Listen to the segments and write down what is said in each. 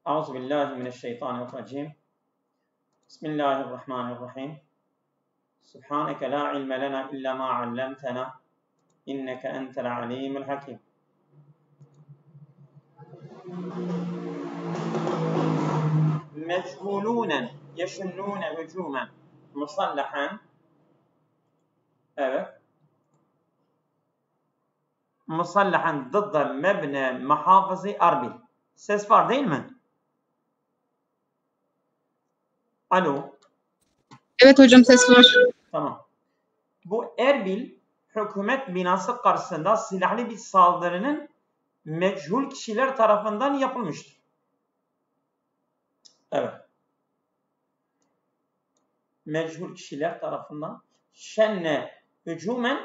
أعوذ بالله من الشيطان الرجيم. بسم الله الرحمن الرحيم. سبحانك لا علم لنا إلا ما علمتنا إنك أنت العليم الحكيم. مجهولون يشنون هجوما مصلحا. Evet. Musallahan dıdda mebne muhafızı arbil. Ses var değil mi? Alo. Evet hocam, ses var. Tamam. Bu Erbil hükümet binası karşısında silahlı bir saldırının meçhul kişiler tarafından yapılmıştır. Evet. Meçhul kişiler tarafından şenne hücumen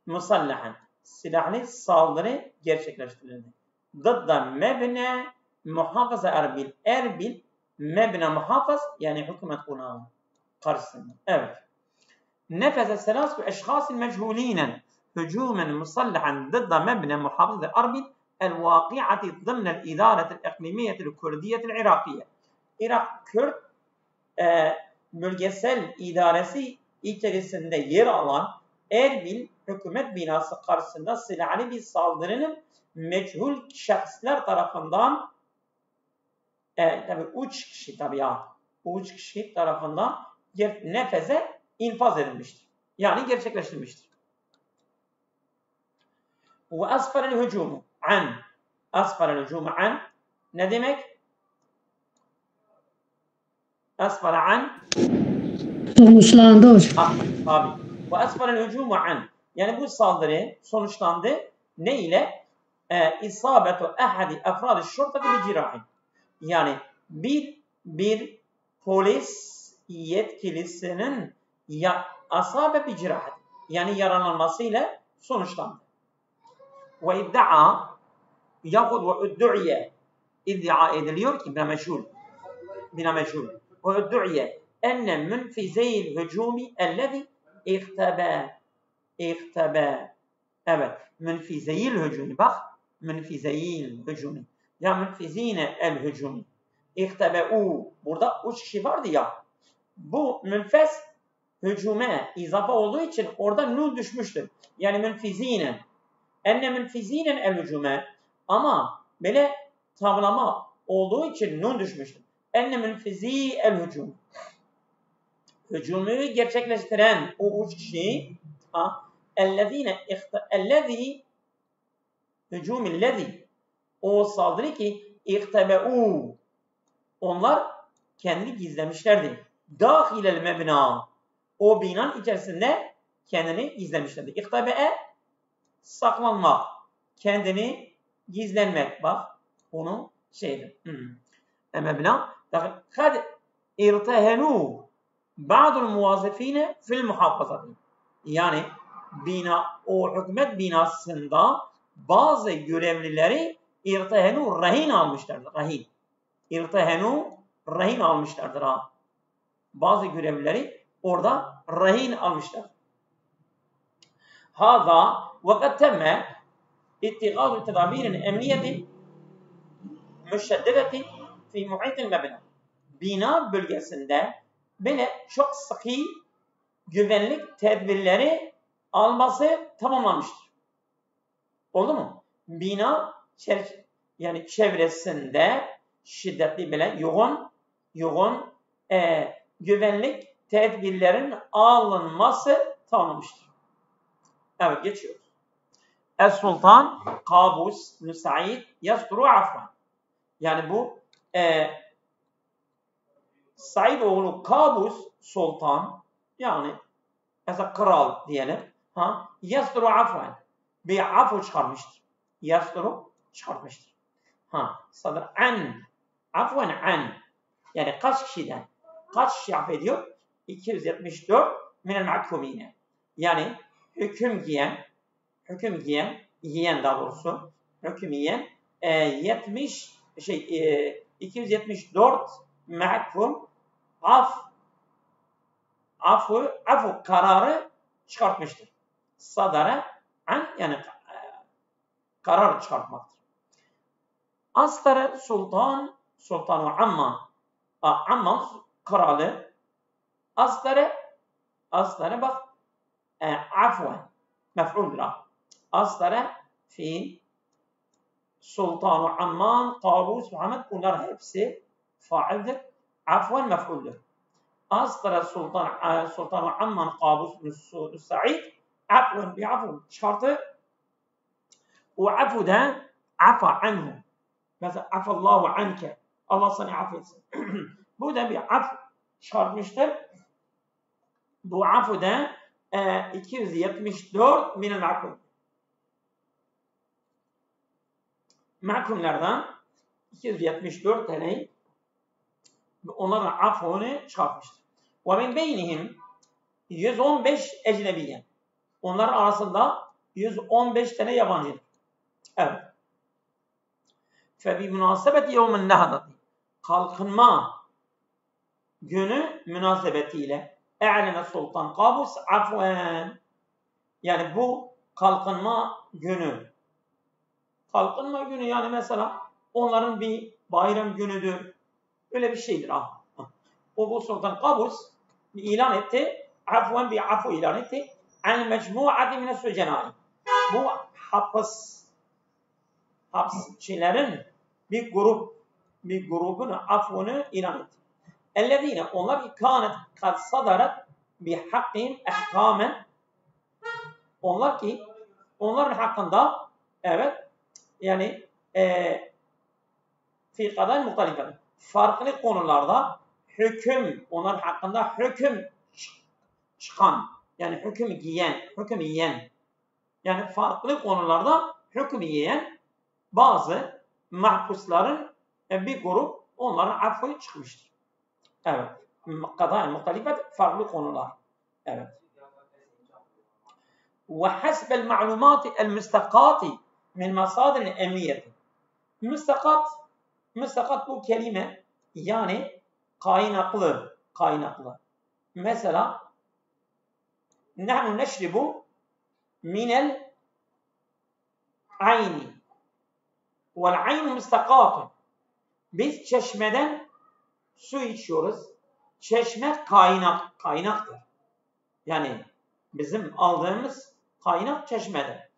musallahan silahlı saldırı gerçekleştirildi. Dıdda mebne muhafaza Erbil. Erbil mebne muhafaz yani hükümet konağı karşısında. Evet. نفذ ثلاث أشخاص مجهولين هجوما مصلحا ضد مبنى محافظة أربيل الواقعة ضمن الإدارة الإقليمية الكردية العراقية. Irak Kürt bölgesel idaresi içerisinde yer alan Erbil hükümet binası karşısında silahlı bir saldırının meçhul şahıslar tarafından tabii üç kişi tarafından nefeze infaz edilmiştir. Yani gerçekleştirilmiştir. Ve asfarel hücumu an. Asfarel hücumu an ne demek? Asfara an Sonuçlandı hocam. Abi. Ve asfarel hücumu an. Yani bu saldırı sonuçlandı. Ne ile? İsabetu ahadi afrad-ı şurta bir cirahi. Yani bir polis yetkilisinin asabe bir cirahat yani yaralanmasıyla sonuçlandı. Ve iddia yahud ve iddu'iye iddia ediliyor ki bina meşhur ve iddu'iye enne münfizeyil hücumi ellezi ihtebe evet münfizeyil hücumi bak münfizeyil hücumi ya münfizine el hücumi ihtebe'u burada üç kişi vardı ya bu münfez hücume izafe olduğu için orada nun düşmüştür. Yani münfizinen. Enne münfizinen el hücume. Ama böyle tavlama olduğu için nun düşmüştür. Enne münfizi el hücum. Hücumu gerçekleştiren o üç kişi ellezî hücumillezî o saldırı ki ihtebe'u onlar kendini gizlemişlerdi. Dâhilel mebnâ o binanın içerisinde kendini gizlemişlerdi. İhtabe'e saklanmak, kendini gizlenmek. Bak bunu şeydir. Mebnâ kad irtehenû ba'dul muvazifine fil muhafazati. Yani o hükümet binasında bazı görevlileri irtehenû rehin almışlardır. Rehin. İrtehenû rehin almışlardır ha. Bazı görevlileri orada rehin almışlar. Hâzâ ve kad temme ittigâdu tedâbîrin emniyetin müşeddedetin fî muhitil mebnâ. Bina bölgesinde böyle çok sıkı güvenlik tedbirleri alması tamamlanmıştır. Oldu mu? Bina yani çevresinde şiddetli böyle yoğun güvenlik tedbirlerin alınması tamamlanmıştır. Evet geçiyoruz. Es-Sultan Kabus Nusaid Yasturu Afran. Yani bu Said oğlu Kabus Sultan yani mesela kral diyelim. Yasturu Afran. Bir afu çıkarmıştır. Yasturu çıkartmıştır. Sadr afwan an. Yani kaç kişiden? Kaç kişi affediyor? 274 minel mahkumine. Yani hüküm giyen daha doğrusu hüküm giyen 274 mahkum afu kararı çıkartmıştır. Sadara an yani karar çıkartmaktır. Astara Sultan Amman. Amman kralı. Asları bak. Afwan. Mef'ul la. Asları fiil. Sultan Amman, Kabus, Muhammed. Bunlar hepsi faildir. Afwan mef'uldür. Aslara Sultan Amman, Kabus, Sa'id. Afwan bi'afun. Şartı o afudan afa anhu. Mesela afallahu anke. Allah seni affetsin. Bu da bir af çarpmıştır. Bu afu da 274 minel mahkum. Mahkumlardan 274 tane onların afunu çarpmıştır. Ve min beynihim 115 ecnebiyen. Onlar arasında 115 tane yabancı. Evet. Febi münasebeti yevmen nehdati. Kalkınma günü münasebetiyle e'lene Sultan Kabus afven. Yani bu kalkınma günü. Kalkınma günü yani mesela onların bir bayram günüdür. Öyle bir şeydir. O bu Sultan Kabus ilan etti. Afven bir afu ilan etti. An mecmu'ati mine sücenai. Bu hapsçilerin bir grubun afunu ilan etti. Ellezine onlar ki kânet kad sadarat bihakkim ehkâmen. Onlar ki onların hakkında evet yani fi kadar muhtelifet. Farklı konularda onların hakkında hüküm çıkan yani hüküm yiyen yani farklı konularda hüküm yiyen bazı mahpusların bir grup onların affı çıkmıştır. Evet. Kadar muhtelifet farklı konular. Evet. Ve hasbel ma'lumati el müstakati min masadir emniyeti. Müstakat bu kelime yani kaynaklı. Mesela nahnu neşribu minel ayni vel aynu müstakatun. Biz çeşmeden su içiyoruz. Çeşme kaynaktır. Yani bizim aldığımız kaynak çeşmeden.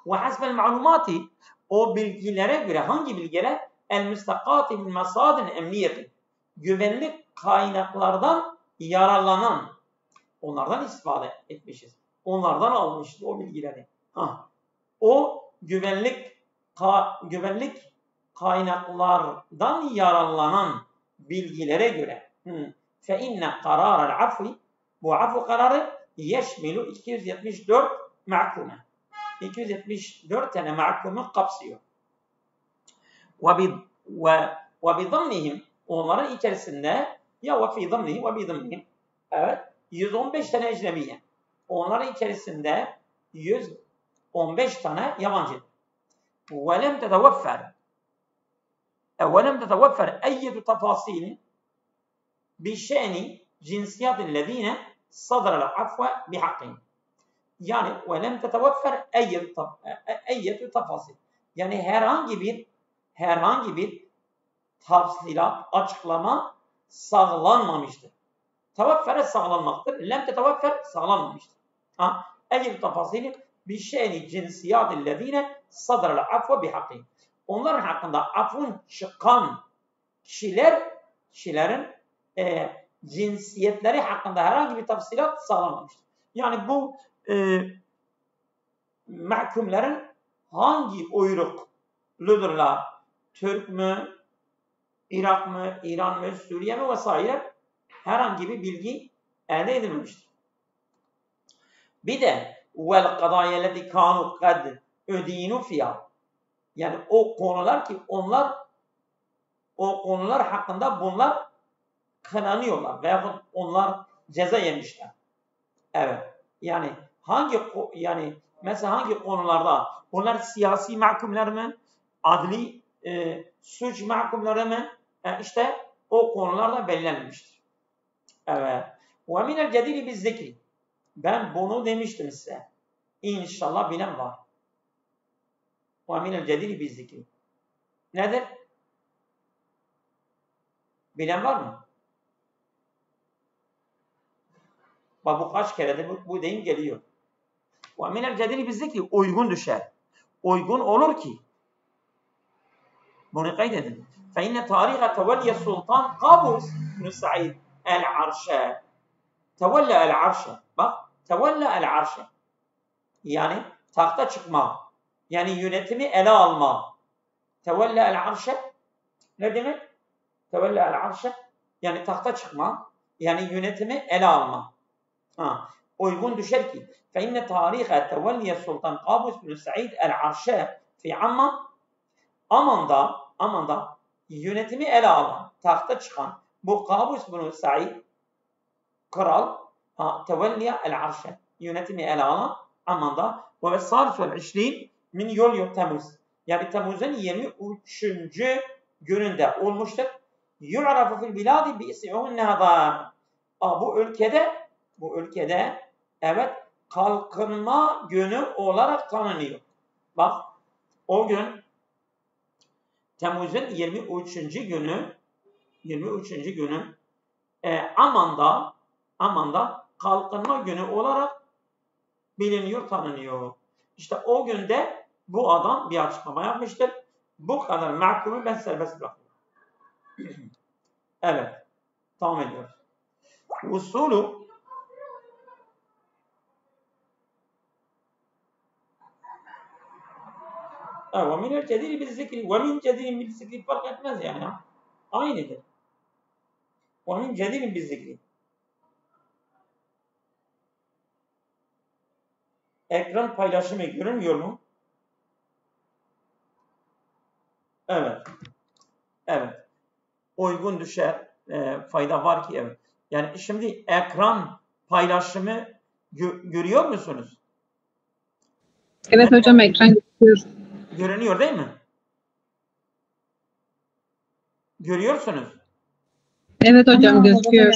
Ve hasbel ma'lumati o bilgilere göre hangi bilgiler? El müstakati min masadin emniyeti. Güvenlik kaynaklardan yararlanan onlardan istifade etmişiz. Onlardan almışız o bilgileri. O güvenlik kaynaklardan yararlanan bilgilere göre fe inne kararel afvi bu afu kararı yeşmilu 274 mahkume. 274 tane mahkumu kapsıyor. Ve bidamnihim onların içerisinde ya ve fi damnihi ve bidamnihim evet 115 tane ecnebiye. Onların içerisinde 115 tane yabancı. وَلَمْ تَتَوَفَّرْ اَيَّةُ تَفَاصِيلٍ بِشَأْنِ جِنْسِيَاتِ الَّذ۪ينَ صَدَرَ الْعَفْوَ بِحَقِّهِمْ. Yani وَلَمْ تَتَوَفَّرْ اَيَّةُ تَفَاصِيلٍ. Yani herhangi bir tafsilat, açıklama sağlanmamıştır. Tevaffere sağlanmaktır. Lem tetevaffer sağlanmamıştır. Eyyetü tafasili bişe'ni cinsiyatillezine sadra'l afve bihakkî. Onların hakkında afun çıkan kişilerin cinsiyetleri hakkında herhangi bir tafsilat sağlanmamıştır. Yani bu mahkumların hangi uyrukludurlar? Türk mü, Irak mı, İran mı, Suriye mi vesaire herhangi bir bilgi elde edilmemiştir. Bir de vel kadayeleti kanu kad ödinu fiyah. Yani o konular ki o konular hakkında bunlar kınanıyorlar veyahut onlar ceza yemişler. Evet. Yani mesela hangi konularda bunlar siyasi mahkumlar mı? Adli suç mahkumları mı? İşte o konularda belirlenmiştir. Evet. Ve minel cedili biz zikri. Ben bunu demiştim size. İnşallah bilen var. Ve minel cedili biz zikri. Nedir? Bilen var mı? Bak bu kaç keredir bu deyim geliyor. Ve minel cedili bizzikri uygun düşer. Uygun olur ki. Bunu kaydedin. Fe inne tarihe tevelliye sultan Qabus bin Said el-Arşe. Tevelle el-Arşe. Bak tevelle el-Arşe. Yani tahta çıkma. Yani yönetimi ele alma. Tevelle el-Arşe. Ne demek? Tevelle el-Arşe. Yani tahta çıkma. Yani yönetimi ele alma. Uygun düşer ki فَاِنَّ تَارِيخَ تَوَلِّيَ Sultan Qabus bin Said el-Arşe fi Amman'da yönetimi ele alan, tahta çıkan bu Qabus bin Said kral tevelliye el-Arşe yönetimi ele alan Amman'da ve salisul 20 min Yulyo Temmuz yani Temmuz'un 23. gününde olmuştur. Yu'rafu fil biladi bi ismi'un nehada. Bu ülkede evet kalkınma günü olarak tanınıyor. Bak o gün Temmuz'un 23. günü Amman'da kalkınma günü olarak biliniyor, tanınıyor. İşte o günde bu adam bir açıklama yapmıştır. Bu kadar mahkumu ben serbest bırakıyorum. Evet. Devam ediyoruz. Usulü ve minel cedili bil zikri ve min cedilin bil zikri fark etmez yani. Aynıdır. Ve min cedilin bil zikri. Ekran paylaşımı görünmüyor mu? Evet. Evet. Uygun düşer. Fayda var ki evet. Yani şimdi ekran paylaşımı görüyor musunuz? Evet hocam ekran gözüküyor. Görünüyor değil mi? Görüyorsunuz. Evet hocam gözüküyor.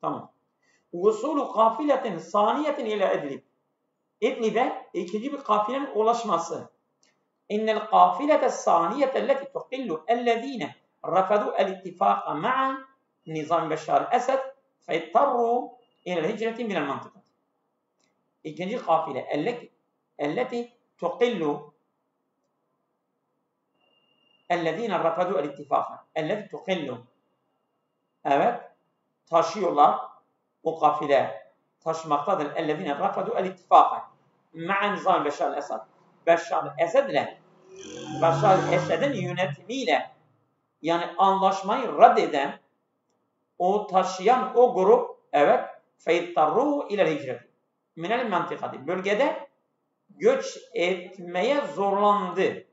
Tamam. Usulü kafiletin saniyetin ile Idlib. İdlib'e ikinci bir kafilenin ulaşması. İnnel kafilete saniyete leti tuqillu ellezine rafadu el-ittifaka ma'a nizam Beşar Esed feytarru ilel hicreti minel mantıkat. İkinci kafile elleti tuqillu ellezine rafadu el-ittifaka. Elleti tuqillu. Evet. Taşıyorlar. O kafile taşımaktadır. Ellezine rafadu el-ittifaka ma'a nizam Beşar Esed. Beşar Esed'in yönetimiyle yani anlaşmayı reddeden o taşıyan o grup evet feytarru ilel hicret minel mantıkati bölgede göç etmeye zorlandı.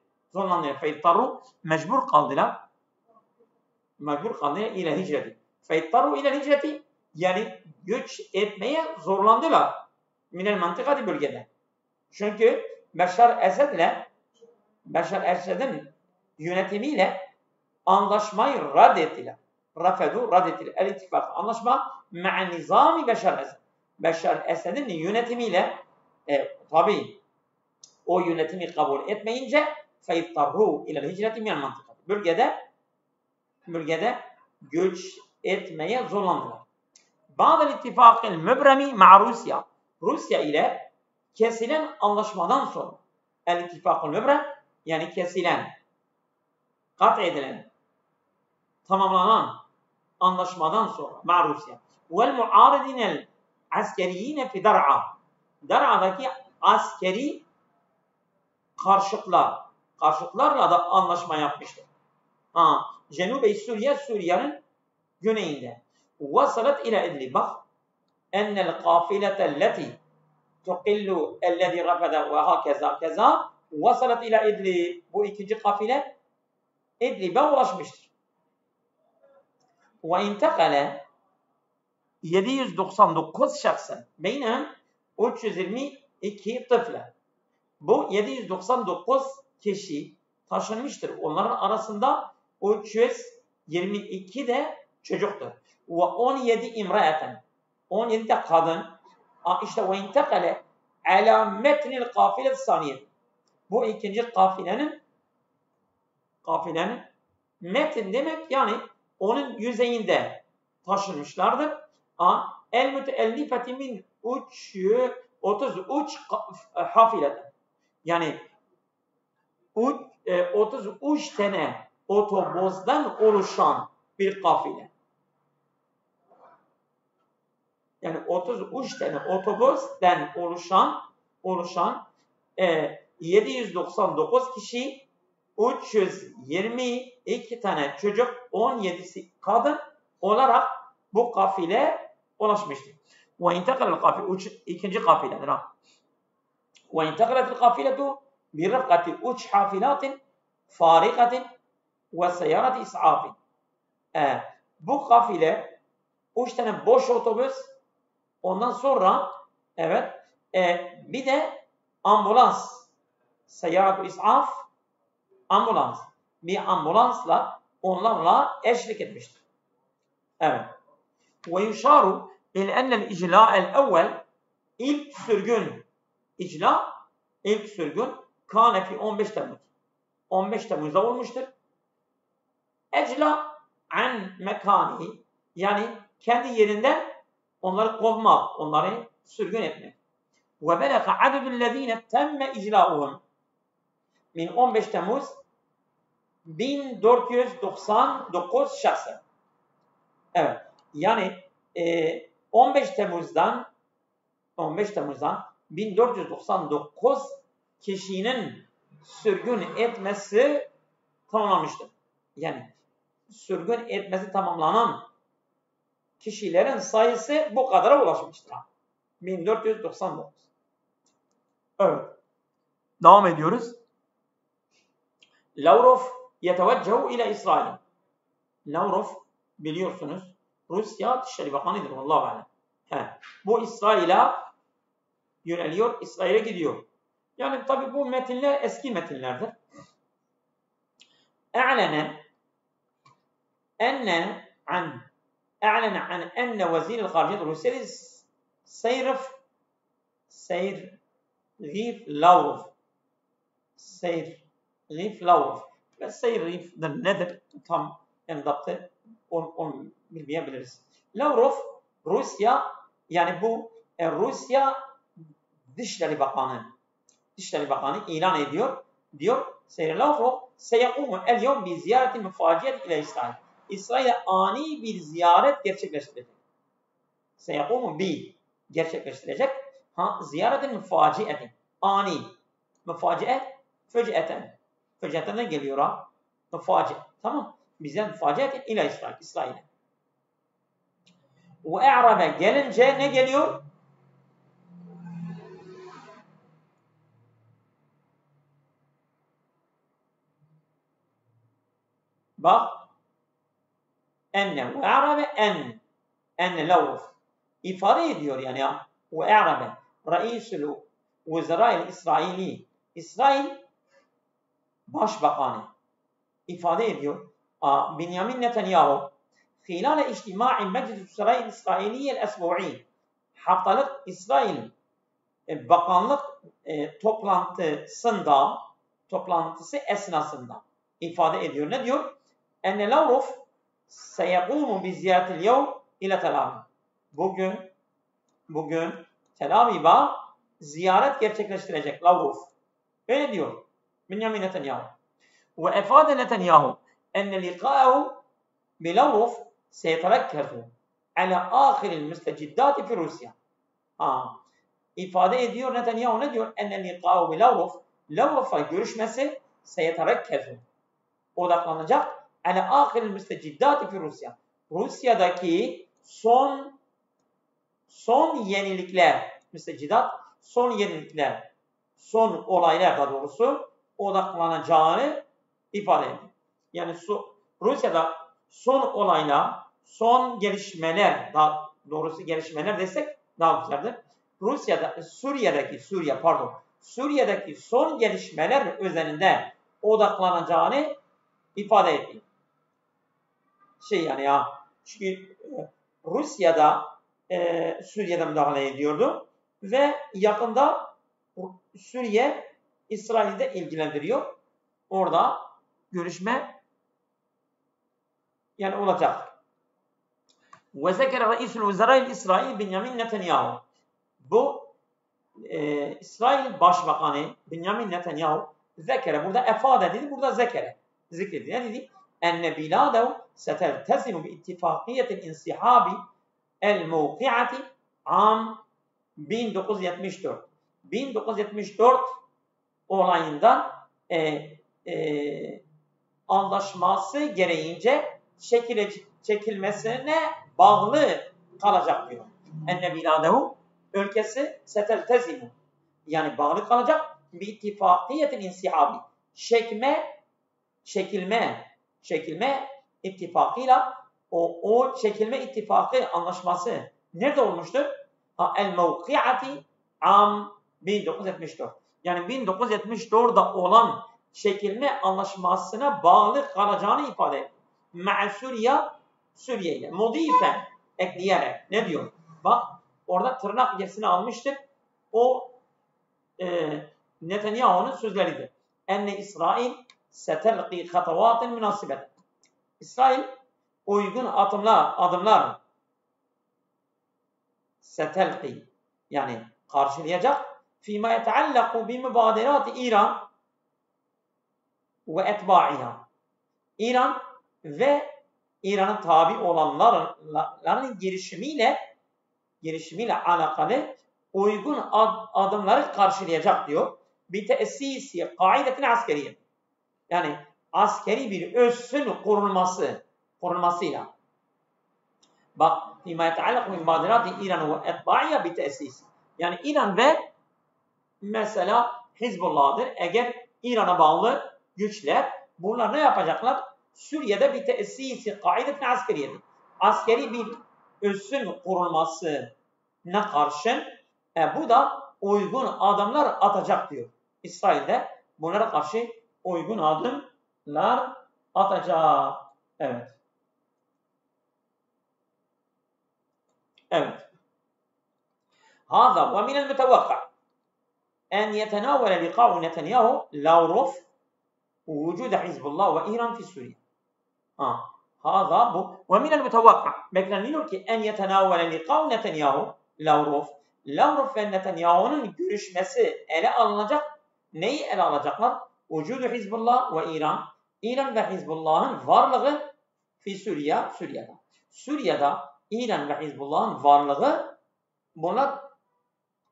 Feytarru mecbur kaldılar ilel hicreti. Feytarru ilel hicreti yani göç etmeye zorlandılar minel mantıkati bölgede. Çünkü Beşar Esed'in yönetimiyle anlaşmayı reddettiler. Reddettiler. El-ittifak. Anlaşma ma'a nizami Beşar Esed. Beşar Esed'in yönetimiyle tabi o yönetimi kabul etmeyince feytarru ilel hicreti minel mantıkat. Bölgede göç etmeye zorlandılar. Ba'del ittifakil mübremi ma'a Rusya. Rusya ile kesilen anlaşmadan sonra el-ittifakul mübrem yani kesilen, kat edilen, tamamlanan anlaşmadan sonra ma'a Rusya vel muaridinel askeriyine fi Dar'a. Dar'a'daki askeri karşıtlarla da anlaşma yapmıştır. Cenub-i Suriye'nin güneyinde. Vasalat ila Idlib. Bak. Ennel kafilete leti tuqillu ellezî rafada ve hakeza keza vasalat ila Idlib. Bu ikinci kafile İdlib'e ulaşmıştır. Ve intekale 799 şahsen beynen 322 tıfle. Bu 799 kişi taşınmıştır. Onların arasında 322 de çocuktur. Ve 17 imraeten. 17 de kadın. İşte ve intekale ala metnil kafilet saniyeti. Bu ikinci kafilenin metin demek yani onun yüzeyinde taşınmışlardır. El müteellifeti min 33 hafileden. Yani 33 tane otobüsten oluşan bir kafile. Yani 33 tane otobüsten oluşan 799 kişi, 322 tane çocuk, 17'si kadın olarak bu kafile ulaşmıştır. Ve intekalel kafile, ikinci kafiledir. Ve intekaletil kafiletu bi rıfkati 3 hafilatin farikatin ve seyarati is'afin. Bu kafile 3 tane boş otobüs, ondan sonra bir de ambulans, seyarat-ı is'af, ambulans. Bir ambulansla onlarla eşlik etmiştir. Evet. Ve yuşaru il ennel icla'el evvel, ilk sürgün kâne fi 15 Temmuz. 15 Temmuz'da olmuştur. Ecla an mekani, yani kendi yerinden onları kovmak, onları sürgün etmek. Ve belâka adedüllezîne temme iclâuhum min 15 Temmuz 1499 şahsen. Evet. Yani 15 Temmuz'dan 1499 kişinin sürgün etmesi tamamlanmıştır. Yani sürgün etmesi tamamlanan kişilerin sayısı bu kadara ulaşmıştır. 1499. Evet. Devam ediyoruz. Lavrov yeteveccehu ile İsrail. Lavrov biliyorsunuz Rusya Dışişleri Bakanı'dır. Vallahi alem. Bu İsrail'e yöneliyor, İsrail'e gidiyor. Yani tabi bu metinler eski metinlerdir. E'lene an enne vezir-i hariciyet Rusya'yı Seyrif Lavrov. Seyrif Lavrov. Ve Seyrif nedir? Tam endapte onu bilmeyebiliriz. Lavrov Rusya, yani bu Rusya Dışişleri Bakanı ilan ediyor. Diyor Seyyid Lavrov seyekumu el yevm bi ziyareti müfaciyet ile İsrail. İsrail'e ani bir ziyaret gerçekleştirecek. Seyekumu bi gerçekleştirecek. Ziyaretin müfaciyetin. Ani. Müfaciye föciyeten. Föciyetten geliyor ha. Müfaciye. Tamam. Bizden müfaciyetin ile İsrail. İsrail'e. Ve e'rabe gelince ne geliyor? Bak. Enne ve e'rabe enne Lavrov ifade ediyor yani ya. Ve e'rabe Reisül Vezrail İsraili. İsrail Başbakanı ifade ediyor. Benjamin Netanyahu hilal içtimai Meclis-i Saray İsrailiye el-Esbu'i, haftalık İsrail bakanlık toplantısı esnasında ifade ediyor. Ne diyor? Enne Lavrov seyekumu bi ziyaretil yevm ile Tel Aviv. Bugün Tel Aviv'e ziyaret gerçekleştirecek Lavrov. Öyle diyor Benjamin Netanyahu. Ve efade Netanyahu enne liqa'ahu bi Lavrov seyeterekkezu ala ahiril müsteciddati fi Rusya. İfade ediyor Netanyahu, ne diyor? Enne liqa'ahu bi Lavrov, Lavrov'la görüşmesi seyeterekkezu odaklanacak ala ahiril müsteciddati fi Rusya. Rusya'daki son yenilikler, müstecidat, son yenilikler, son olaylar da doğrusu odaklanacağını ifade ediyor. Yani Rusya'da son olaylar, son gelişmeler, daha doğrusu gelişmeler desek daha güzeldir. Suriye'deki son gelişmeler üzerinde odaklanacağını ifade ediyor. Yani ya, çünkü Rusya'da Suriye'de müdahale ediyordu ve yakında Suriye İsrail'de ilgilendiriyor. Orada görüşme yani olacak. Ve zekere Reisül Vezera'il İsrail Benjamin Netanyahu. Bu İsrail Başbakanı Benjamin Netanyahu zekere, burada efade dedi, burada zekere zikredi. Ne dedi? Enne biladehu seteltezimu bi ittifakiyetil insihabi el mevkiati am 1974. 1974 olayından anlaşması gereğince çekilmesine bağlı kalacak diyor. Enne biladehu, ülkesi seteltezimu, yani bağlı kalacak, bir ittifakiyetin insihabi, çekilme ittifakıyla, o çekilme ittifakı anlaşması nerede olmuştur? El mevkiati am 1974. Yani 1974'da olan çekilme anlaşmasına bağlı kalacağını ifade ediyor. Ma'a Suriye ile mudifen ekleyerek ne diyor? Bak orada tırnak içerisine almıştık. O Netanyahu'nun sözleridir. Enne İsrail setelqi hatavatin münasibet. İsrail uygun adımlar setelqi, yani karşılayacak. Fîmâ yeteallaku bi mübaderâti İran ve etbâ'iha. İran ve İran'ın tabi olanların girişimiyle alakalı uygun adımları karşılayacak diyor. Bir teessisi kaidetin askeriye. Yani askeri bir üssün kurulmasıyla. Bak, fîmâ yeteallak min mübaderâti İran ve etbâ'iha bir teessisi. Yani İran ve mesela Hizbullah'dır. Eğer İran'a bağlı güçler, bunlar ne yapacaklar? Suriye'de bir teessisi kaidetin askeriyedir. Askeri bir üssün kurulmasına karşın bu da uygun adımlar atacak diyor. İsrail'de bunlara karşı uygun adımlar atacak. Evet. Evet. Hâzâ ve minel mütevakka en yetenâvele liqâ'u Netanyahu Lavrov vücude Hizbullah ve İran fi Suriye. Hâzâ bu. Ve minel mütevakka, bekleniliyor ki en yetenâvele liqâ'u Netanyahu Lavrov ve Netanyahu'nun görüşmesi ele alınacak. Neyi ele alacaklar? Vücudu Hizbullah ve İran. İran ve Hizbullah'ın varlığı fi Suriye, Suriye'de. Suriye'de İran ve Hizbullah'ın varlığı, bunlar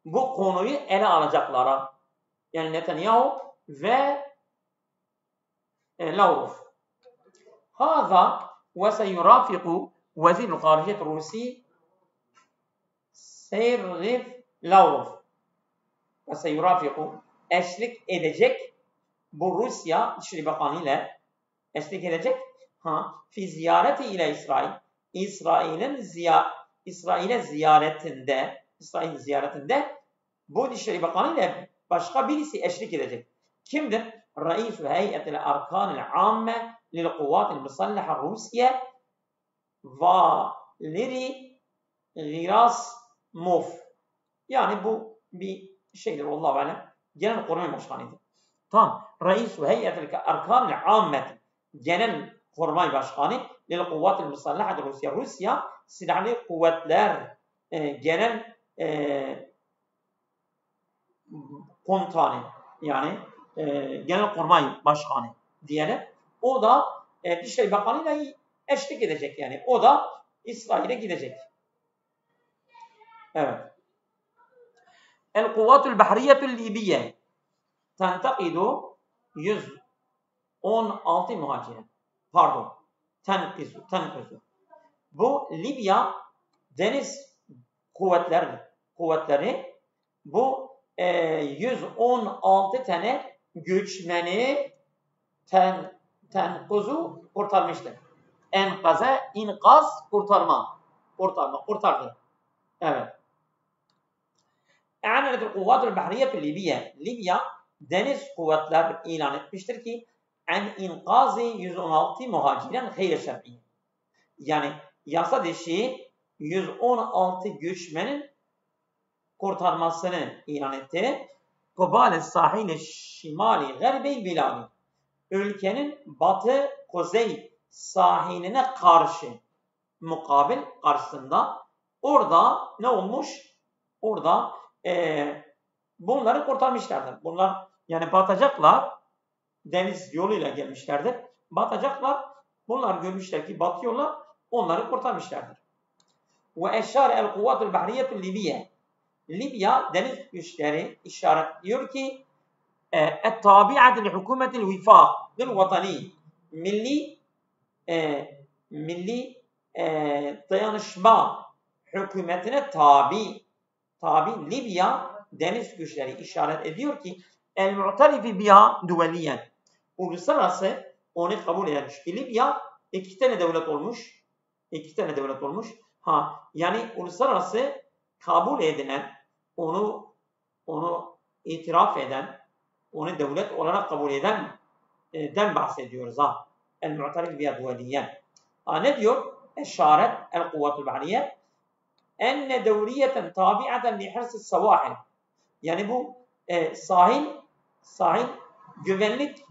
bu konuyu ele alacaklara. Yani Netanyahu ve Lavrov. Hâzâ ve seyurafiku vezîr-i Hâriciyet Rusi Sergey Lavrov. Ve seyurafiku, eşlik edecek, bu Rusya Dışişleri Bakanı ile eşlik edecek. Fi ziyareti ile İsrail. İsrail'e ziyaretinde bu Dışişleri Bakanı ile başka birisi eşlik edecek. Kimdir? Reis-i Hey'etil Arkan-ı Amme lil Kuvvat-ı Musallaha Rusya Valeri Gerasimov. Yani bu bir şeydir, Allahu alem. Genel Kurmay Başkanı'ydı. Tamam. Reis-i Hey'etil Arkan-ı Amme, Genel Kurmay Başkanı lil Kuvvat-ı Musallaha Rusya. Rusya Silahlı Kuvvetler Genel Komutanı, yani Genelkurmay Başkanı diyelim. O da Dışişleri Bakanı'yla eşlik edecek yani. O da İsrail'e gidecek. Evet. El-Kuvvatul Bahriyyetul Libiye tentekidu 116 muhacirin. Pardon. Tenkizu. Bu Libya deniz kuvvetleri bu 116 tane göçmeni tenkuzu kurtarmıştır. Enkaze, inkaz, kurtardı. Evet. E'anenetul kuvvetul bahriyetul Libya. Libya deniz kuvvetler ilan etmiştir ki en inkazi 116 muhaciren gayri şer'i. Yani yasa dışı 116 göçmenin kurtarmasını ilan etti. قبال الساحل الشمالي غربي البلاد. Ülkenin batı kuzey sahiline karşı, mukabil karşısında. Orada ne olmuş? Orada bunları kurtarmışlardır. Bunlar yani batacaklar, deniz yoluyla gelmişlerdir. Batacaklar, bunlar görmüşler ki batıyorlar, onları kurtarmışlardır. Ve eşşar el kuvvetul bahriyetul Libya. Libya deniz güçleri işaretliyor ki التابعة لحكومة الوفاق للوطني milli dayanışma hükümetine tabi Libya deniz güçleri işaret ediyor ki el-mu'tarifi biha duveliyen, uluslararası onu kabul eden. Çünkü Libya iki tane devlet olmuş. Yani uluslararası kabul edilen, onu itiraf eden, onu devlet olarak kabul edenden bahsediyoruz. El-mu'tarif biha duveliyen. Ne diyor? Eşaret el-kuvvetul bahriye enne devriyeten tabiaten li hırsız savahil. Yani bu sahil güvenlik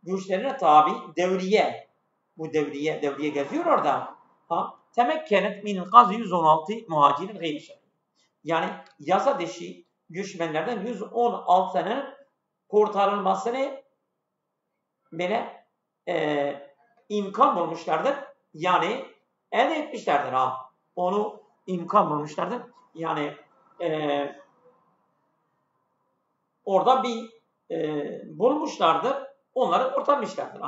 güçlerine tabi devriye. Bu devriye geziyor orada. Temekkenet min gazı 116 muhacirin gayri şer'i. Yani yasa dışı göçmenlerden 116 senenin kurtarılmasını böyle imkan bulmuşlardır. Yani elde etmişlerdir. Onu imkan bulmuşlardır. Yani orada bir bulmuşlardır. Onları kurtarmışlardır.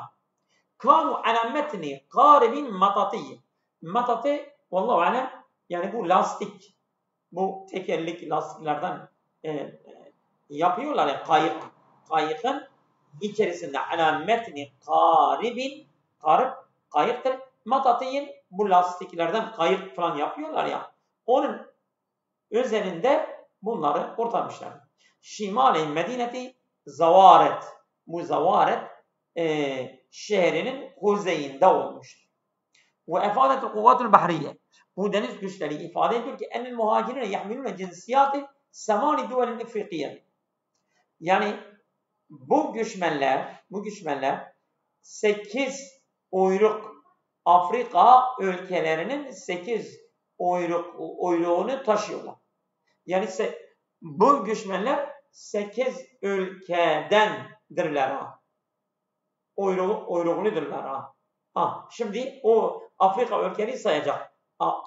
Kanu alametni qaribin matatiye. Matate vallahu alem yani bu lastik, bu tekerlek lastiklerden yapıyorlar ya, kayıkın içerisinde alametni qaribin, kayıktır. Matatiyin bu lastiklerden kayık falan yapıyorlar ya, onun üzerinde bunları kurtarmışlar. Şimali medineti Zavaret. Bu Zavaret şehrinin kuzeyinde olmuştur. Ve efadetul kuvvetul bahriye. Bu deniz güçleri ifade ediyor ki enel muhacirine yahmilune cinsiyati semani duvelin ifrikiye. Yani bu göçmenler 8 uyruk Afrika ülkelerinin 8 uyruğunu taşıyorlar. Yani bu göçmenler 8 ülkedendirler. Uyruğunudurlar. Şimdi o Afrika ülkeleri sayacak.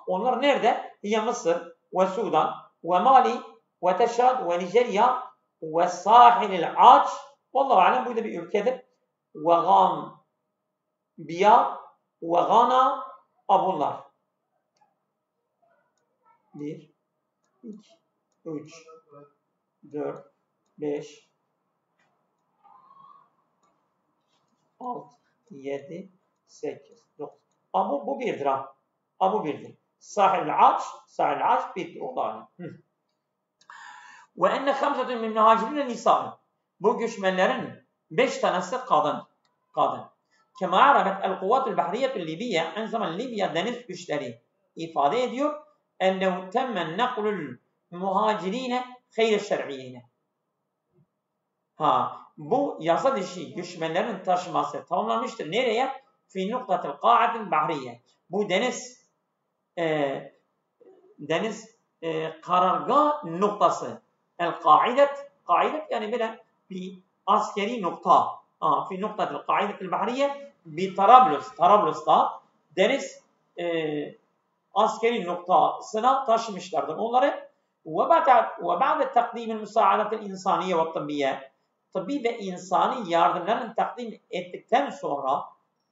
Onlar nerede? Hiye Mısır ve Sudan ve Mali ve Teşad ve Nijerya ve Sahil-i Aç. Vallahu alem bu da bir ülkedir. Ve Gambiya ve Gana bunlar. 1, 2, 3, 4, 5, 6, 7, 8, 9. Bu birdir. Bu birdir. Sahil-i Aç birdir. Allah'ın. Ve enne 5 min muhacirin nisan. Bu göçmenlerin 5 tanesi kadın. Kema arabet el-kuvvetul bahriyetul Libya. Aynı zamanda Libya deniz güçleri ifade ediyor. Ennehu temmen naklul muhacirine hayr şer'iyine. Bu yasa dışı göçmenlerin taşıması tamamlanmıştır. Nereye? Fi noktatil qa'atil bahriye. Bu deniz karargah noktası. El-qa'idet yani böyle bir askeri nokta. Fi noktatil qa'idetil bahriye bi Tarablus'ta deniz askeri noktasına taşımışlardır onları. Ve ba'de takdimil müsaadetil insaniye ve tıbbiye. Tıbbi ve insani yardımların takdim ettikten sonra,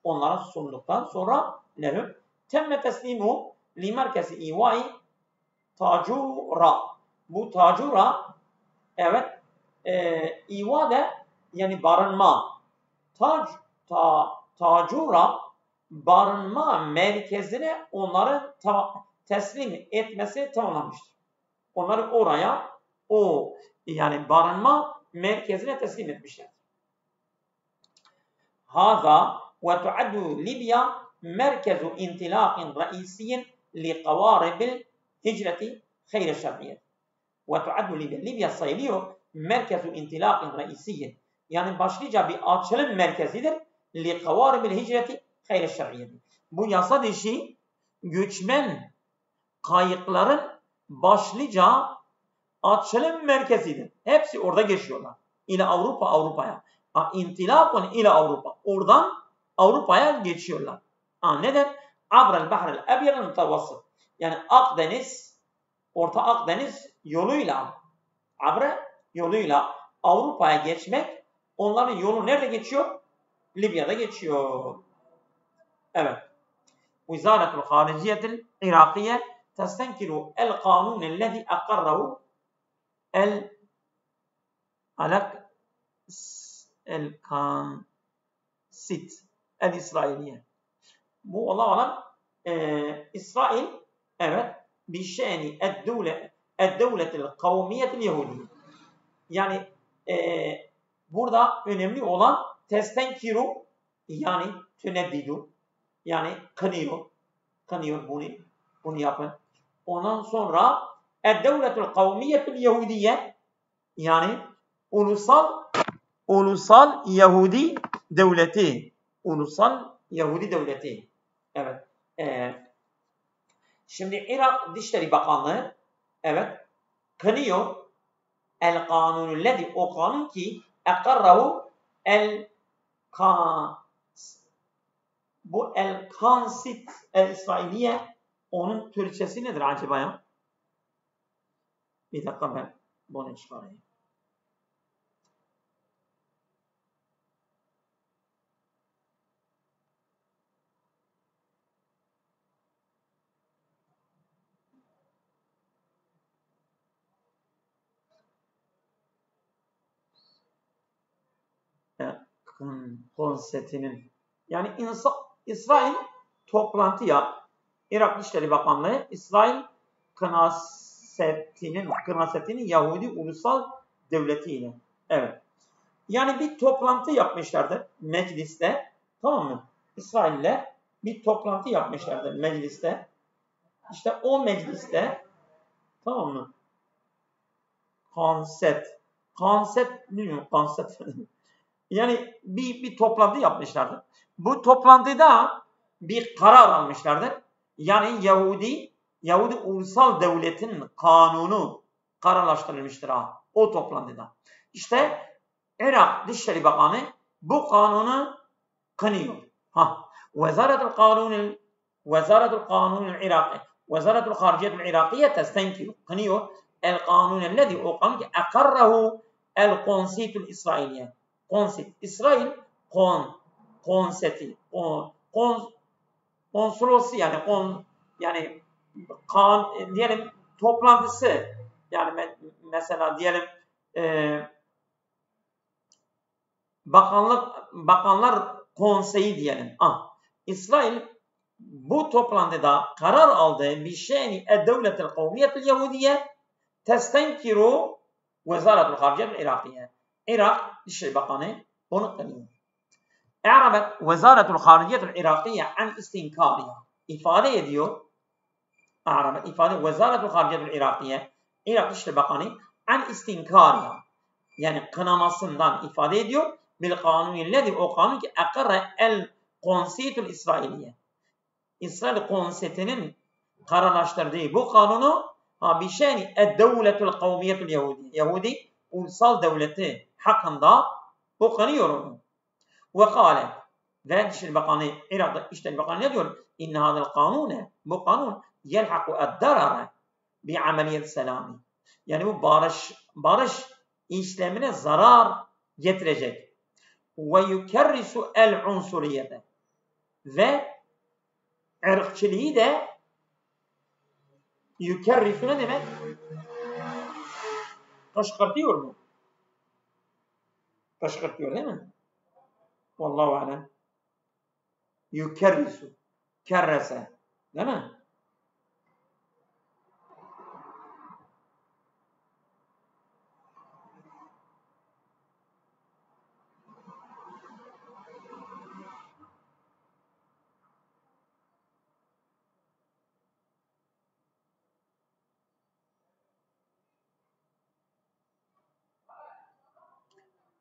onlara sunduktan sonra lehum temme teslimu li merkezi İvai Tacura. Bu Tacura, evet, İva da yani barınma. Tacura barınma merkezine onları teslim etmesi tamamlanmıştır. Onları oraya yani barınma merkezine teslim etmişler. Haza ve tuaddu Libya merkezu intilaqin raisiyin li qawaribil hicreti hayr şer'iyye. Ve tuaddu Libya sayılıyor merkezu intilaqin reisiyin. Yani başlıca bir açılım merkezidir. Li kavaribil hicreti hayr şer'iyeti. Bu yasa dışı göçmen kayıkların başlıca açılım merkezidir. Hepsi orada geçiyorlar. İle Avrupa'ya. İntilakun ile Avrupa. Oradan Avrupa'ya geçiyorlar. Neden? Abrel bahrel ebyel mutavassıt. Yani Akdeniz, Orta Akdeniz yoluyla Avrupa'ya geçmek, onların yolu nerede geçiyor? Libya'da geçiyor. Evet. Vizaretul Hariciyetil Irakiye testenkiru el kanun ellezî akarrahu el kansit el İsrailiye. Bu olan İsrail, evet, bir şeyni eddevletil kavmiyetil Yahudiye. Yani burada önemli olan testenkiru, yani tüneddidu, yani kınıyor bunu yapın. Ondan sonra eddevletul kavmiyetil Yahudiye, yani ulusal Yahudi devleti. Evet. Şimdi Irak Dışişleri Bakanlığı, evet, kınıyor el kanunüllezi, o kanun ki ekarrahu bu el kansit el İsrailiye, onun Türkçesi nedir acaba ya? Bir dakika, ben bunu çıkarayım. Konseptinin, yani İsrail toplantıya, Irak Dışişleri Bakanlığı İsrail kınasetinin Yahudi ulusal devletiyle. Evet. Yani bir toplantı yapmışlardır mecliste. Tamam mı? İsrail'le bir toplantı yapmışlardır mecliste. İşte o mecliste, tamam mı? Konsept bilmiyorum, konsept. Yani bir toplantı yapmışlardı. Bu toplantıda bir karar almışlardı. Yani Yahudi ulusal devletin kanunu kararlaştırılmıştır o toplantıda. İşte Irak Dışişleri Bakanı bu kanunu kınıyor. Vezaretul Kanunul Iraki, Vezaretul Hariciyetul Irakiye testenkiru, kınıyor el kanunellezi, o kanun ki akarrahu el konsitul İsrailiye. Konsit. İsrail konseti. Konsolosu, yani diyelim toplantısı, yani mesela diyelim bakanlar konseyi diyelim. İsrail bu toplantıda karar aldığı bir şeyni eddevletil kavmiyetil Yahudiye testenkiru Vezaretul Hariciyetul Irakiye. Irak Dışişleri Bakanı bunu kınıyor. E'rabet Vezaretul Hariciyetul Irakiye an istinkariye. İfade ediyor. Vezaretul Hariciyetul Irakiye, Irak Dışişleri Bakanı an istinkariye, yani kınamasından ifade ediyor. Bil kanunillezi, o kanun ki akarra el konsitul İsrailiye. İsrail konsetinin kararlaştırdığı bu kanunu bir şeyni eddevletul kavmiyetul Yahudi. Yahudi ulusal devleti hakkında bu kınıyor onu. Ve kâle, ve Dışişleri Bakanı, Irak Dışişleri Bakanı ne diyor? İnne hadel kanune, bu kanun yelhaku eddarare bi ameliyet selami. Yani bu barış işlemine zarar getirecek. Ve yukerrisu el unsuriyete, ve ırkçılığı da yukerrisu ne demek? Kışkırtıyor mu? Kışkırtıyor değil mi? Vallahu alem. Yukerrisu. Kerrese. Değil mi?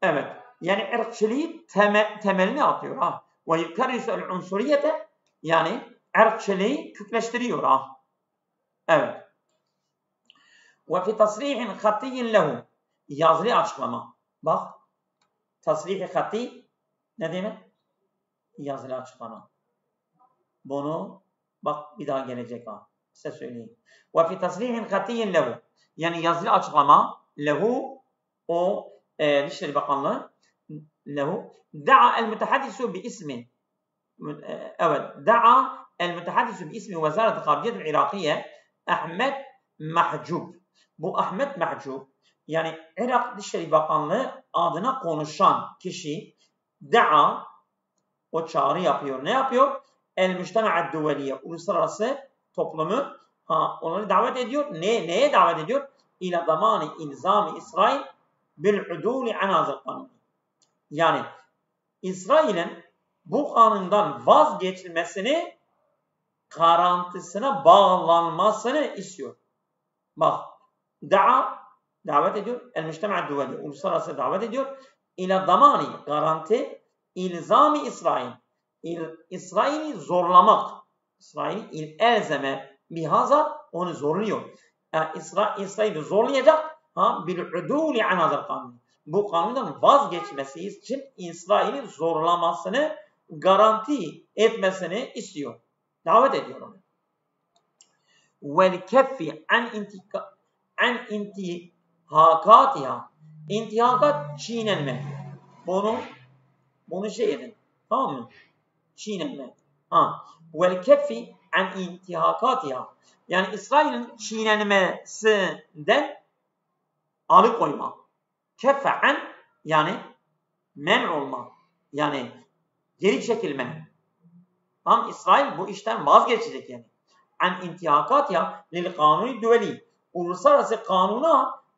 Evet. Yani ırkçılığı temelini atıyor. Ha. Ve yukarrisul unsuriyete, yani ırkçılığı kükleştiriyor. Ha. Evet. Ve fi tasrihin hatiyyin lehu, yazılı açıklama. Bak, tasrih-i hati ne demek? Yazılı açıklama. Bunu bak bir daha gelecek ha. Size söyleyeyim. Ve fi tasrihin hatiyyin lehu, yani yazılı açıklama lehu, o Dışişleri Bakanlığı lehu da'a el-mütehaddisu bi ismi, evet, da'a el-mütehaddisu bi ismi Vezaret-i Hariciye'l Irakiye Ahmet Mahcub. Bu Ahmet Mahcub, yani Irak Dışişleri Bakanlığı adına konuşan kişi da'a, o çağrı yapıyor. Ne yapıyor? El-Müctema'd Duveliye, uluslararası toplumu onları davet ediyor. Neye davet ediyor? İlâ zamani ilzami İsrail bil-udûli an hazal kanun. Yani İsrail'in bu kanundan vazgeçilmesini, garantisine bağlanmasını istiyor. Bak, davet ediyor. El-Müctema'd Duveliye, uluslararası davet ediyor. İlâ zamani, garanti, ilzami İsrail. İsrail'i zorlamak. İsrail'i elzeme bihaza, onu zorluyor. Yani İsrail'i zorlayacak bil-udûli an hazal kanun. Bu kanundan vazgeçmesi için İsrail'i zorlamasını, garanti etmesini istiyor. Davet ediyor onu. Vel-keffi an intihakatiha. İntihakat çiğnenme. Bunu şey edin. Tamam mı? Çiğnenme. Vel-keffi an intihakatiha. Yani İsrail'in çiğnenmesinden alıkoyma. Keffe'an, yani men olma. Yani geri çekilme. Tam İsrail bu işten vazgeçecek yani. An intihakatiha lil kanuni düveli. Uluslararası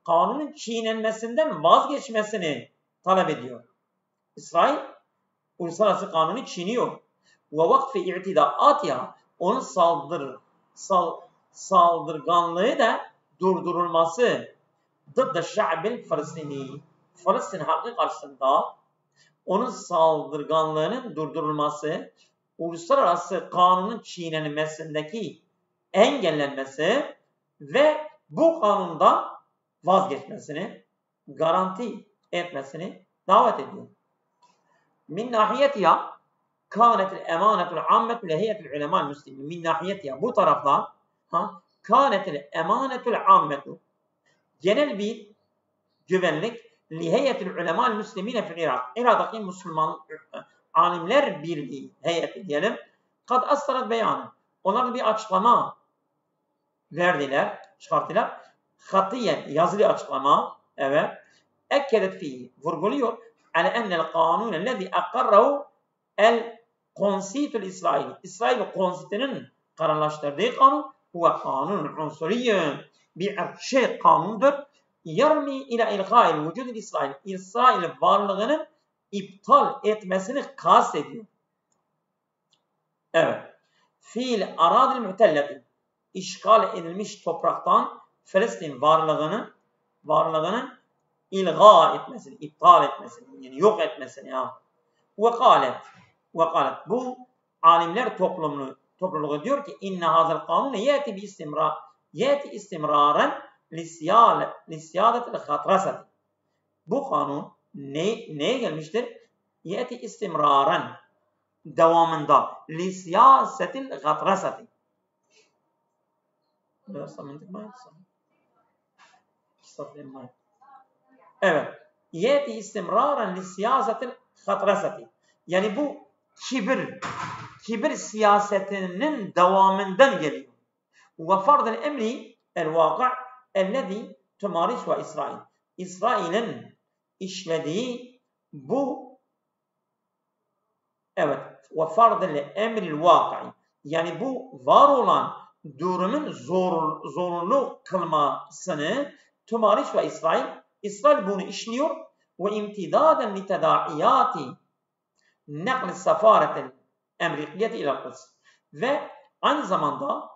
kanunun çiğnenmesinden vazgeçmesini talep ediyor. İsrail uluslararası kanunu çiğniyor. Ve vakfi i'tidaatiha, onun saldırganlığı da durdurulması. Dıdda şa'bil Filistinî, Filistin halkı karşısında onun saldırganlığının durdurulması, uluslararası kanunun çiğnenmesindeki engellenmesi ve bu kanundan vazgeçmesini, garanti etmesini davet ediyor. Min nahiyetiha kânetil emânetul ammetu lehiyetul ulemâ'l müslimin. Min nahiyetiha, bu taraftan kânetil emânetul ammetu, genel bir güvenlik liheyetul ulemâ'l müslimine fil Irak. Irak'taki Müslüman alimler birliği, heyeti diyelim. Kad astarat beyanı. Onlar bir açıklama verdiler, çıkarttılar. Hatiyen, yazılı açıklama. Evet. Ekkedet fihi, vurguluyor. Ale ennel kanun lezi akarrahu el konsitul İsrail. İsrail konsitinin kararlaştırdığı kanun huve kanun unsuriyyün. Bir ırkçı kanundur. Yarmi ila ilgâil vücudil İsrail. İsrail varlığının iptal etmesini kastediyor. Evet. Fiil aradil mütelletin. İşgal edilmiş topraktan Filistin varlığının ilga etmesini, iptal etmesini, yani yok etmesini ya. Ve kâlet. Bu alimler topluluğu diyor ki inne hazal kanun yeti istimraren lisyadetil hatrasati. Bu kanun neye gelmiştir? Yeti istimraren, devamında lisyasetil hatrasati. Evet. Yeti istimraren lisyasetil hatrasati. Yani bu kibir siyasetinin devamından geliyor. Ve fardel emri el-vâki' ellezî tumârisu İsrail. İsrail'in işlediği bu, evet, ve fardel emril vâki', yani bu var olan durumun zorunlu kılmasını tumârisu İsrail bunu işliyor ve imtidaden li tedâiyâti nakl sefaretil emrikiyeti ila Kuds. Ve aynı zamanda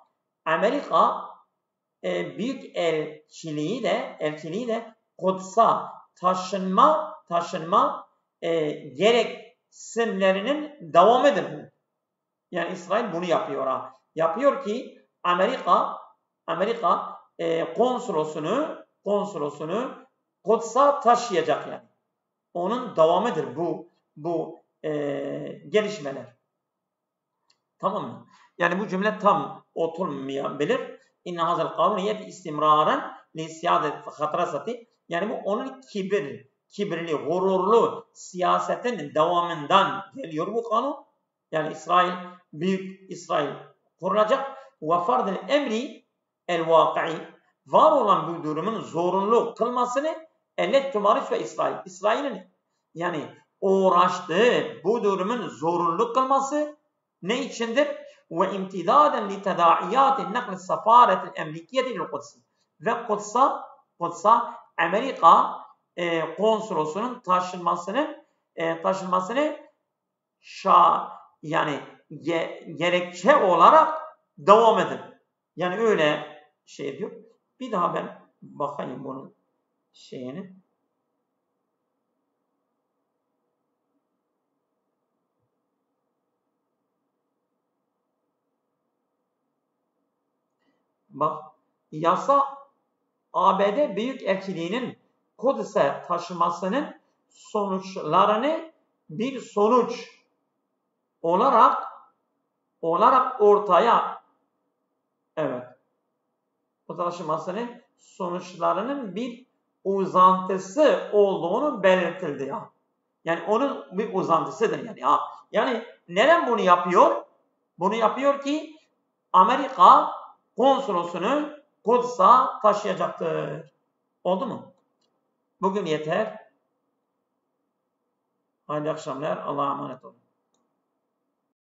Amerika büyük elçiliği de Kuds'a taşınma taşınma gereksinimlerinin devamıdır bu. Yani İsrail bunu yapıyor ha. Yapıyor ki Amerika konsolosunu Kudüs'e taşıyacak yani. Onun devamıdır bu gelişmeler. Tamam mı? Yani bu cümle tam oturmayabilir. İnne hazel kanun yet istimraran li siyadet hatrasati. Yani bu onun kibirli, gururlu siyasetin devamından geliyor bu kanun. Yani büyük İsrail kurulacak. Ve fardil emri el vakai. Var olan bu durumun zorunlu kılmasını ellet tumaris ve İsrail'in yani uğraştığı bu durumun zorunlu kılması ne içindir? Ve imtidaden li tedaiyat nakl safaret emrikiyeti lil Kudüs. Ve Kudüs'a Amerika konsolosunun taşınmasını yani gerekçe olarak devam edin. Yani öyle şey diyor. Bir daha ben bakayım bunun şeyini. Bak, yasa ABD Büyükelçiliği'nin Kudüs'e taşımasının sonuçlarını bir sonuç olarak ortaya bu taşımasının sonuçlarının bir uzantısı olduğunu belirtildi ya. Yani onun bir uzantısıdır yani ya. Yani neden bunu yapıyor? Bunu yapıyor ki Amerika konsolosunu Kudüs'e taşıyacaktır. Oldu mu? Bugün yeter. Hayırlı akşamlar. Allah'a emanet olun.